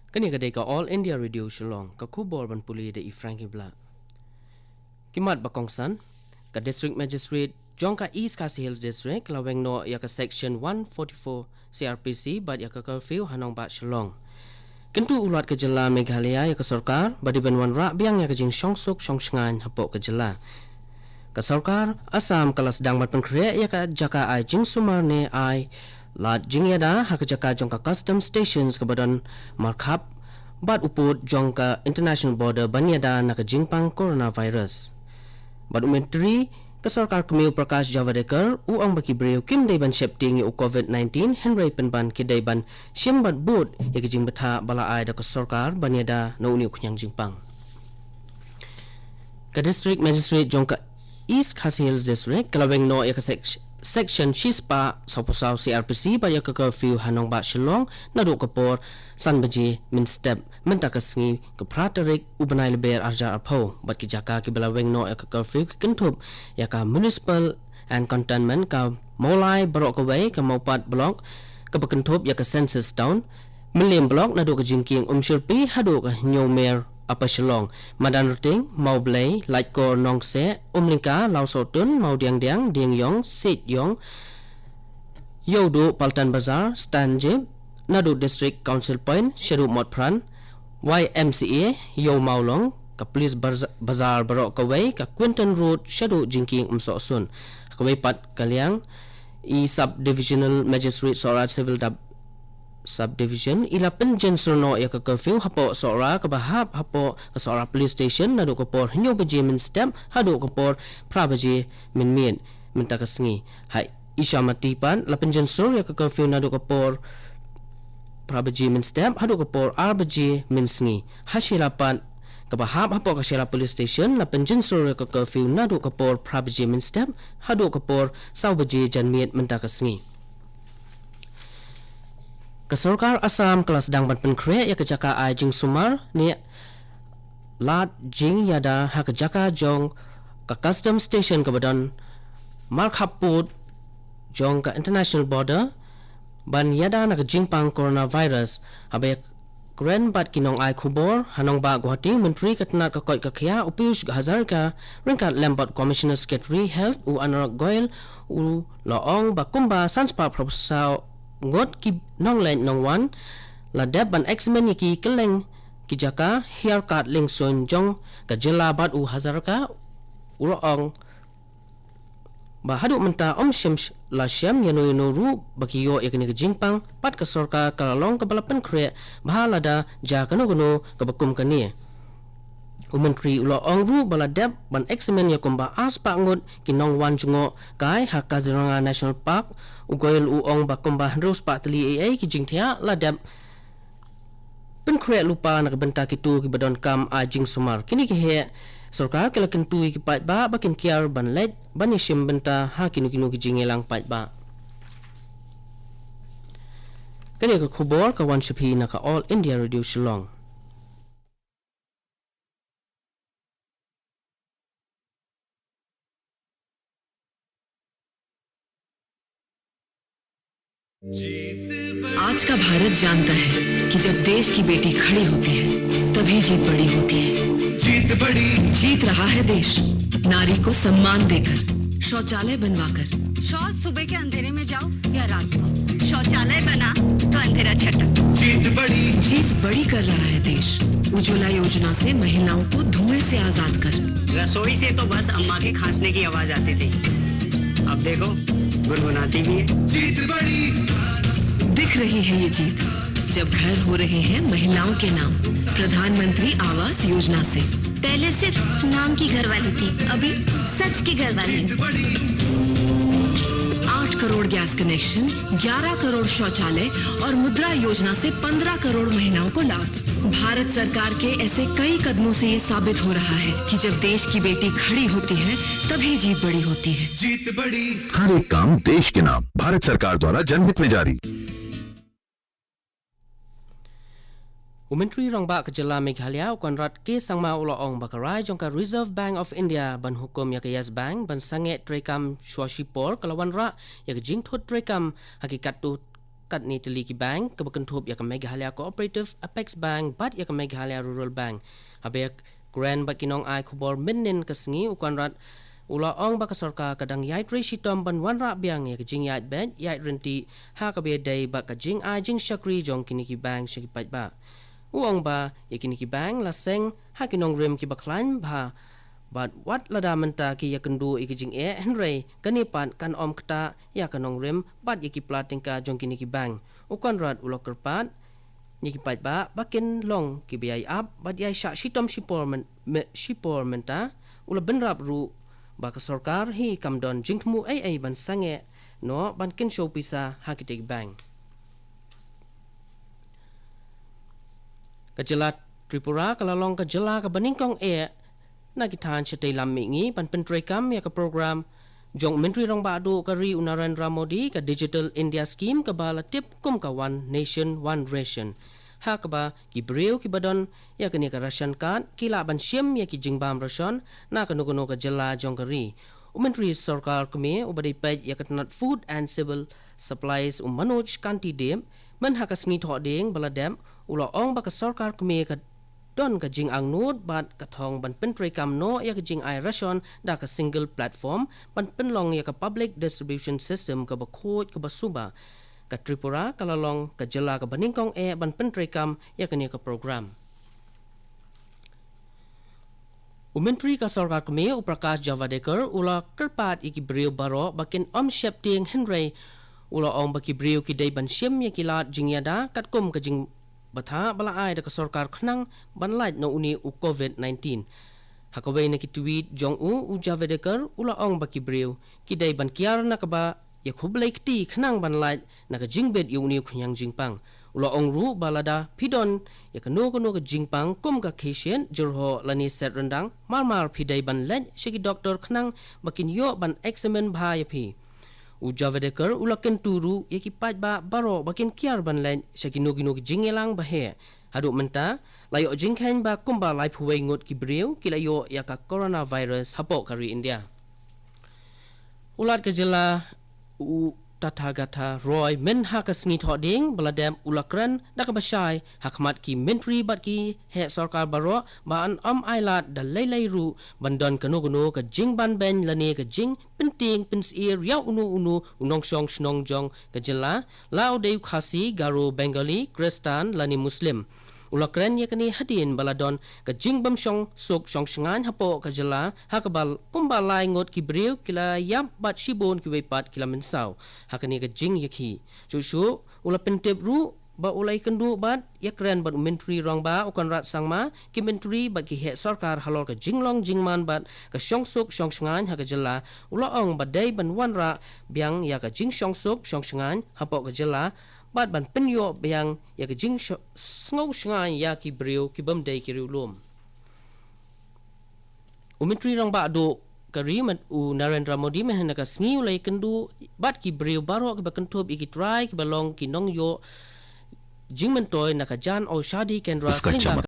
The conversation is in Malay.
Kani kadai ka All India Radio Shillong ka kubor ban puli de Frankie Bla. Kimat bakongsan ka District Magistrate Jongka East Khasi Hills District laweng no ya ka Section 144 CRPC bad ya ka curfew hanong ba Shillong. Kentu ulat ke jela Meghalaya ya ka sarkar badi banwan ra biang ya ka jing shongsuk shongsngan hapo ke jela. Ka sarkar Assam kelas dang mat pengkre ya ka jaka ai jing sumar ne ai lat jing yada ha ka jaka jongka custom stations ke badan markhap bad uput jongka international border banyada na ka jingpang coronavirus. Bad umentri ka sarkar Kamil Prakash Javadekar uang baki breu kim dai ban shepting u COVID-19 Henry penban ki dai ban shimbat bud ya ki jing betha bala ai da ka sarkar banyada na uniu khunyang jingpang. Ka district magistrate jongka East Khasi Hills District kalaweng no ya ka section Chispa Sopusau CRPC ba ya ka curfew hanong ba Shillong na do kapor san baje min step menta ka sngi ka pratarik ubanai leber arja apho bat ki jaka ki balaweng no ya ka curfew ki kentup ya ka municipal and cantonment ka molai barok away ka maupat block ka pakentup ya ka census town milim block na do ka jingking shirpi hado ka nyomer apa Shillong madan ruting mau blay like ko nong se lingka lau sotun mau diang yong sit yong yodo paltan bazar stanjib nadu district council point sheru mot pran YMCA yo maulong ka police bazar barok kawai ka Quinton road sheru jingking sun kawai pat kaliang i subdivisional magistrate Sorat civil subdivision ila penjen surno ya ka curfew hapo sora ka bahap hapo ka sora police station nado ko por hinyo baje min step hado ko por prabaje min minta ka sngi hai isha matipan la penjen sur ya ka curfew nado ko por prabaje min step hado ko por arbaje min sngi hasilapan ka bahap hapo ka sira police station la penjen sur ya ka curfew nado ko por prabaje min step hado ko por saubaje janmiet minta ka sngi. Ka sarkar Assam kelas dang ban penkre ya ka jaka ai jing sumar ni lat jing yada ha ka jaka jong ka custom station ka badan markhaput jong ka international border ban yada na ka jingpang coronavirus habai kren bat kinong ai khubor hanong ba Guwahati menteri katnat ka koi ka khia Piyush Hazarika ringkat lembat commissioner secretary health u Anurag Goyal u laong ba kumba sanspa profesor ngot ki nong len nong wan la deb ban exmen ki keleng ki jaka haircut ling son jong ka jela bat u Hazarka uroong ba hadu menta shim la sham yano ru bakiyo yakni ka jingpang pat ka sorka kalalong ka balapan kre bahalada ja kano ka bakum kani Umentri ulo ongru baladep ban exmen yakumba aspa ngot kinong wan jungo kai hak Kaziranga National Park ugoyel uong bakumba ros pa tali AA ki jingthia ladep penkre lupa nakabenta kitu ki badon kam ajing sumar kini ki he sarkar kelakin tui ki pat ba bakin kiar ban led banishim benta ha kinu ki jingelang pat ba kani ka khubor ka wan shipi na ka All India Radio Shillong. आज का भारत जानता है कि जब देश की बेटी खड़ी होती है तभी जीत बड़ी होती है। जीत रहा है देश नारी को सम्मान देकर शौचालय बनवाकर। शौच सुबह के अंधेरे में जाओ या रात को शौचालय बना तो अंधेरा छटा। जीत बड़ी कर रहा है देश उज्ज्वला योजना से महिलाओं को धुएं से आजाद कर। रसोई से तो बस अम्मा के खांसने की आवाज आती थी, अब देखो गुनगुनाती भी है। जीत बड़ी दिख रही है ये जीत जब घर हो रहे हैं महिलाओं के नाम प्रधानमंत्री आवास योजना से। पहले सिर्फ नाम की घरवाली थी, अभी सच की घरवाली। 8 करोड़ गैस कनेक्शन, 11 करोड़ शौचालय और मुद्रा योजना से 15 करोड़ महिलाओं को लाभ। भारत सरकार के ऐसे कई कदमों से ये साबित हो रहा है कि जब देश की बेटी खड़ी होती है तभी जीत बड़ी होती है। जीत बड़ी हर एक काम देश के नाम भारत सरकार द्वारा जनहित में जारी। Umentri rong ba kejela Meghalaya konrat ke sangma uloong bakarai jongka Reserve Bank of India ban hukum ya Yes Bank ban sange trekam shwashipor kalawan ra ya jing thot trekam hakikat tu kat ni teli ki bank ke berkentup ya ke Meghalaya Cooperative Apex Bank bat ya ke Meghalaya Rural Bank habek grand bat kinong ai khubor minin ke sengi ukan rat ula ong ba ka sarkar kadang yai tri shitom ban wan ra biang ya ke jing yai bet yai renti ha ka be dai ba ka jing ai jing shakri jong kini ki bank shaki pat ba uong ba ya kini ki bank la seng ha kinong rim ki baklan ba bat wat lada menta ki ya kendu ikijing henry kanipan kan om kta ya kanong rim bat iki platingka jong kini ki bang ukon rat ulok kerpat ni ki pat ba bakin long ki biai up bat yai sha shitom shipor menta ula benrap ru ba ka sarkar hi kamdon jingmu ai ban sange no ban kin show pisa hakitik bang kajelat Tripura kalalong kajela ka baningkong nagitan siya tay lamingi pan pentrekam ya ka program jong menteri rong bado kari Narendra Modi ka Digital India Scheme ka bala tip kum ka One Nation One Ration ha ka ba ki breu ki badon ya ka ni ka ration card kila ban siem ya ki jingbam ration na ka nukuno ka jela jong kari menteri sarkar kami ubadi pet ya ka tanat food and civil supplies manoj kanti dem man ha ka sngi tho ding bala dem ulo ong ba ka sarkar kami ka don ka jing ang nod bat ka thong ban pentrekam no ya ka jing ai ration da ka single platform ban penlong ya ka public distribution system ka bakhot ka basuba ka Tripura kalalong ka jela ka baningkong ban pentrekam ya ka ni ka program Menteri ka sarkar kami Prakash Javadekar ula kerpat iki brio baro bakin shep ting Henry ula ong baki brio ki dai ban siem ya kilat jing yada kat kum ka jing batha bala ai da ka sarkar khnang banlait no uni u COVID-19 hakawai na ki tweet jong u Javadekar ula ong baki breu kidai ban kiar na ka ba ya khublai kti khnang banlait na ka jingbet yu uni khunyang jingpang ula ong ru balada pidon ya ka no ka jingpang kum ka khisien jurho lani set rendang marmar pidai ban let shiki doctor khnang bakin yo ban examine bha ya phi Javadekar ulaken turu yaki pat ba baro bakin kiar ban lain syakino gino jingelang bahe hadu menta layo jingkhen ba kumba lai phuwei ngot ki breu kilayo ya ka coronavirus hapo kari India ulat ke jela Tathagata Roy men ha ka sngi thoding baladem ulakran dakabashai hakmat ki mentri bat ki he sarkar baro ban ailat da lailai ru bandon kanu ka jingban ben lani ka jing penting pensir ya unu unong shong snong jong ka jela lao deu khasi garo bengali kristan lani muslim ulakran ya kani hadin baladon ka jingbam shong sok shong shngan hapo ka jela hakabal kumbalai ngot ki breu kila yap bat shibon ki wepat kila mensau hakani ka jing yakhi chu ula pentep ru ba ulai kendu bat yakran bat menteri rong ba ukon rat sangma ki menteri bat ki he sarkar halor ka jinglong jingman bat ka shong sok shong shngan ha ka jela ula ong badai ban wanra biang ya ka jing shong sok shong shngan hapo ka jela bat ban penyo biang ya ke jing sngo shngan ya ki breu ki bam dai ki rulum menteri rong ba do karimat Narendra Modi men ka sngi ulai kendu bat ki breu baro ki bakentup iki try ki balong ki nong yo jing mentoy naka jan o shadi kendra उसका sling